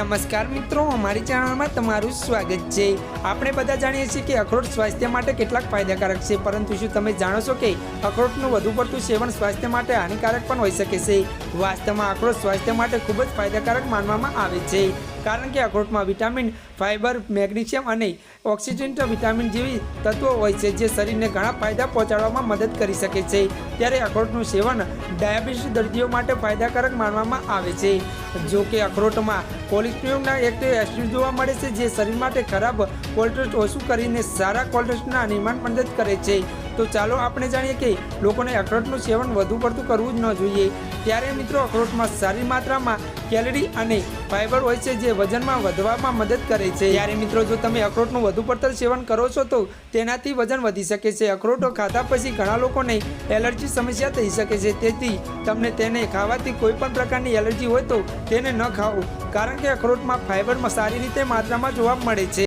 નમસ્કાર મિત્રો, અમારી ચેનલમાં તમારું સ્વાગત છે। આપણે બધા જાણીએ છીએ કે અખરોટ સ્વાસ્થ્ય માટે કેટલાક ફાયદાકારક છે, પરંતુ શું તમે જાણો છો કે અખરોટનું વધુ પડતું સેવન સ્વાસ્થ્ય માટે હાનિકારક પણ હોઈ શકે છે। વાસ્તવમાં અખરોટ સ્વાસ્થ્ય માટે ખૂબ જ ફાયદાકારક માનવામાં આવે છે, કારણ કે અખરોટમાં વિટામિન, ફાઇબર, મેગ્નેશિયમ અને ઓક્સિજન્ટ વિટામિન જેવી તત્વો હોય છે, જે શરીરને ઘણા ફાયદા પહોંચાડવામાં મદદ કરી શકે છે। ત્યારે અખરોટનું સેવન ડાયાબિટીસ દર્દીઓ માટે ફાયદાકારક માનવામાં આવે છે। જો કે અખરોટમાં કોલેસ્ટ્રોલના એક્ટિવ એસિડ જોવા મળે છે, જે શરીર માટે ખરાબ કોલેસ્ટ્રોલ ઓછું કરીને સારા કોલેસ્ટ્રોલના નિર્માણ મદદ કરે છે। તો ચાલો આપણે જાણીએ કે લોકોને અખરોટનું સેવન વધુ પડતું કરવું જ ન જોઈએ। ત્યારે મિત્રો, અખરોટમાં સારી માત્રામાં કેલરી અને ફાઇબર હોય છે, જે વજનમાં વધવામાં મદદ કરે છે। ત્યારે મિત્રો, જો તમે અખરોટનું વધુ પડતર સેવન કરો છો તો તેનાથી વજન વધી શકે છે। અખરોટો ખાધા પછી ઘણા લોકોને એલર્જી સમસ્યા થઈ શકે છે, તેથી તમને તેને ખાવાથી કોઈ પણ પ્રકારની એલર્જી હોય તો તેને ન ખાવું, કારણ કે અખરોટમાં ફાઇબર સારી રીતે માત્રામાં જોવા મળે છે।